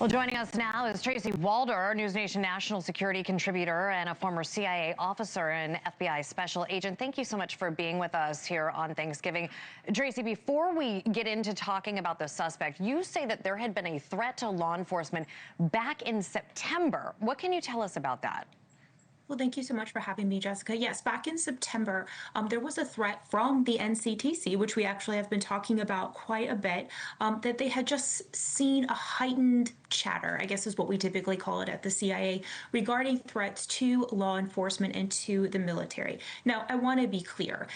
Well, joining us now is Tracy Walder, NewsNation national security contributor and a former CIA officer and FBI special agent. Thank you so much for being with us here on Thanksgiving. Tracy, before we get into talking about the suspect, you say that there had been a threat to law enforcement back in September. What can you tell us about that? Well, thank you so much for having me, Jessica. Yes, back in September, there was a threat from the NCTC, which we actually have been talking about quite a bit, that they had just seen a heightened chatter, I guess is what we typically call it at the CIA, regarding threats to law enforcement and to the military. Now, I want to be clear.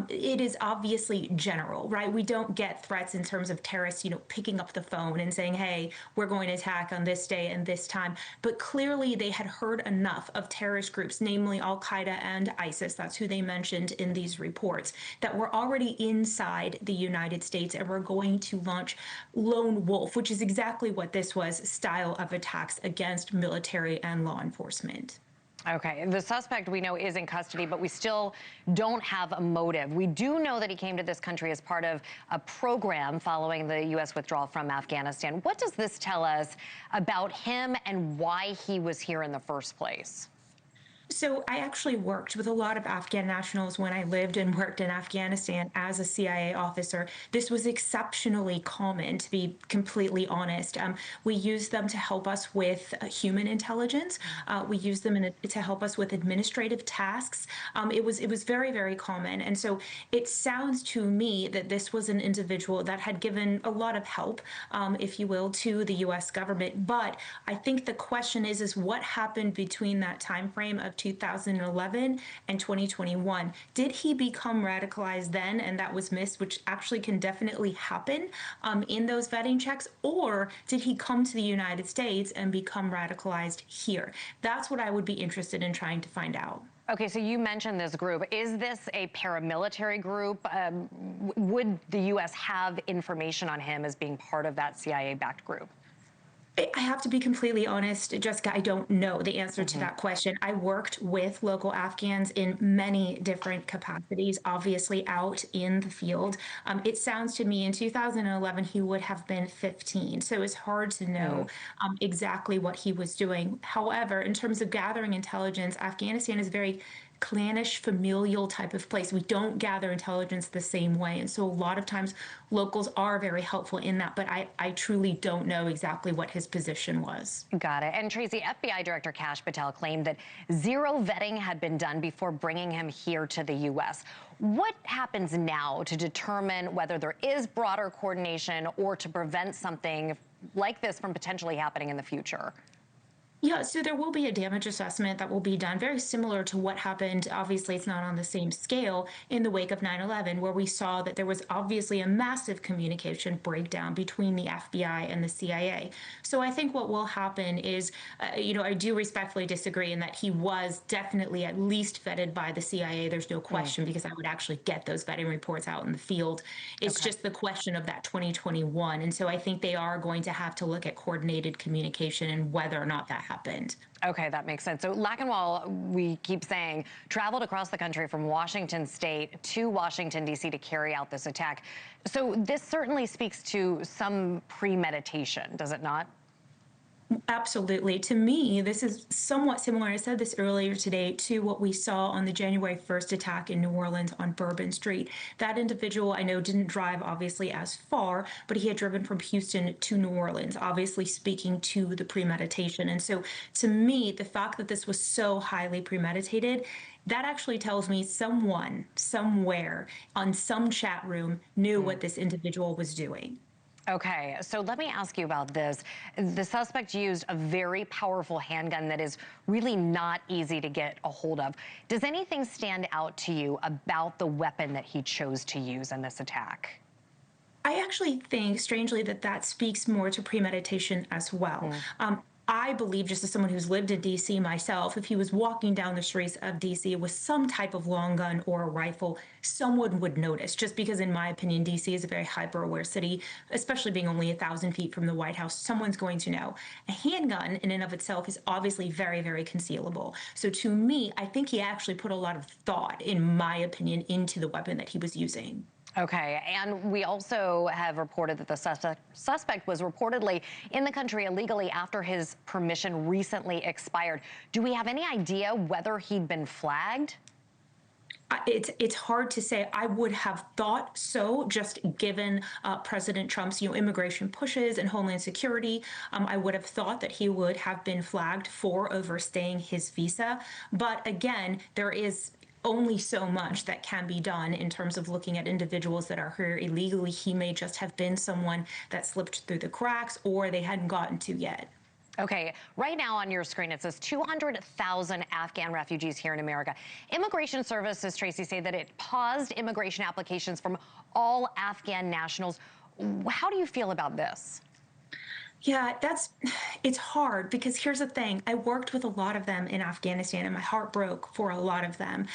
It is obviously general, right? We don't get threats in terms of terrorists, picking up the phone and saying, hey, we're going to attack on this day and this time. But clearly they had heard enough of terrorist groups, namely Al-Qaeda and ISIS, that's who they mentioned in these reports, that were already inside the United States and were going to launch lone wolf, which is exactly what this was, style of attacks against military and law enforcement. Okay, the suspect we know is in custody, but we still don't have a motive. We do know that he came to this country as part of a program following the U.S. withdrawal from Afghanistan. What does this tell us about him and why he was here in the first place? So I actually worked with a lot of Afghan nationals when I lived and worked in Afghanistan as a CIA officer. This was exceptionally common, to be completely honest. We used them to help us with human intelligence. We used them to help us with administrative tasks. It was very, very common. And so it sounds to me that this was an individual that had given a lot of help, if you will, to the U.S. government. But I think the question is what happened between that time frame of 2011 and 2021. Did he become radicalized then and that was missed, which actually can definitely happen in those vetting checks, or did he come to the United States and become radicalized here? That's what I would be interested in trying to find out. Okay, so you mentioned this group. Is this a paramilitary group? Would the U.S. have information on him as being part of that CIA-backed group? I have to be completely honest, Jessica, I don't know the answer to that question. I worked with local Afghans in many different capacities, obviously out in the field. It sounds to me in 2011, he would have been 15. So it's hard to know exactly what he was doing. However, in terms of gathering intelligence, Afghanistan is very clannish, familial type of place. We don't gather intelligence the same way. And so a lot of times locals are very helpful in that, but I truly don't know exactly what his position was. Got it. And Tracy, FBI Director Kash Patel claimed that zero vetting had been done before bringing him here to the U.S. What happens now to determine whether there is broader coordination or to prevent something like this from potentially happening in the future? Yeah, so there will be a damage assessment that will be done, very similar to what happened. Obviously, it's not on the same scale in the wake of 9/11, where we saw that there was obviously a massive communication breakdown between the FBI and the CIA. So I think what will happen is, I do respectfully disagree in that he was definitely at least vetted by the CIA. There's no question, because I would actually get those vetting reports out in the field. It's just the question of that 2021. And so I think they are going to have to look at coordinated communication and whether or not that happened. Okay, that makes sense. So Lakanwal, we keep saying, traveled across the country from Washington State to Washington, D.C. to carry out this attack. So this certainly speaks to some premeditation, does it not? Absolutely. To me, this is somewhat similar. I said this earlier today to what we saw on the January 1st attack in New Orleans on Bourbon Street. That individual, I know, didn't drive obviously as far, but he had driven from Houston to New Orleans, obviously speaking to the premeditation. And so to me, the fact that this was so highly premeditated, that actually tells me someone, somewhere, on some chat room knew what this individual was doing. Okay, so let me ask you about this. The suspect used a very powerful handgun that is really not easy to get a hold of. Does anything stand out to you about the weapon that he chose to use in this attack? I actually think, strangely, that speaks more to premeditation as well. I believe, just as someone who's lived in D.C. myself, if he was walking down the streets of D.C. with some type of long gun or a rifle, someone would notice, just because, in my opinion, D.C. is a very hyper-aware city, especially being only 1,000 feet from the White House. Someone's going to know. A handgun, in and of itself, is obviously very, very concealable. So to me, I think he actually put a lot of thought, in my opinion, into the weapon that he was using. Okay, and we also have reported that the suspect was reportedly in the country illegally after his permission recently expired. Do we have any idea whether he'd been flagged? It's hard to say. I would have thought so, just given President Trump's immigration pushes and Homeland Security. I would have thought that he would have been flagged for overstaying his visa. But again, there is only so much that can be done in terms of looking at individuals that are here illegally. He may just have been someone that slipped through the cracks, or they hadn't gotten to yet. Okay, right now on your screen, it says 200,000 Afghan refugees here in America. Immigration services, Tracy, say that it paused immigration applications from all Afghan nationals. How do you feel about this? Yeah, it's hard because here's the thing. I worked with a lot of them in Afghanistan, and my heart broke for a lot of them.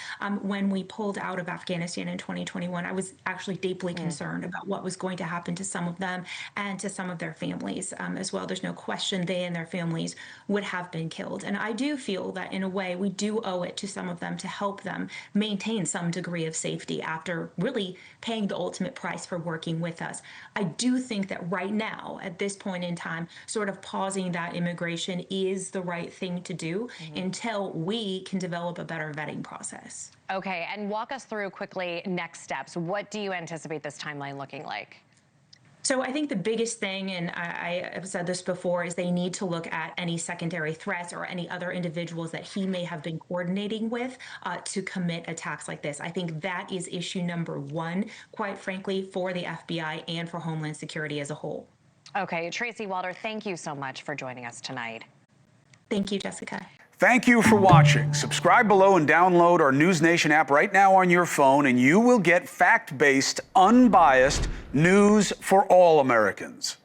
When we pulled out of Afghanistan in 2021, I was actually deeply concerned about what was going to happen to some of them and to some of their families as well. There's no question they and their families would have been killed. And I do feel that in a way we do owe it to some of them to help them maintain some degree of safety after really paying the ultimate price for working with us. I do think that right now, at this point in time, sort of pausing that immigration is the right thing to do until we can develop a better vetting process. Okay, and walk us through quickly next steps. What do you anticipate this timeline looking like? So I think the biggest thing, and I have said this before, is they need to look at any secondary threats or any other individuals that he may have been coordinating with to commit attacks like this. I think that is issue number one, quite frankly, for the FBI and for Homeland Security as a whole. Okay, Tracy Walder, thank you so much for joining us tonight. Thank you, Jessica. Thank you for watching. Subscribe below and download our NewsNation app right now on your phone, and you will get fact-based, unbiased news for all Americans.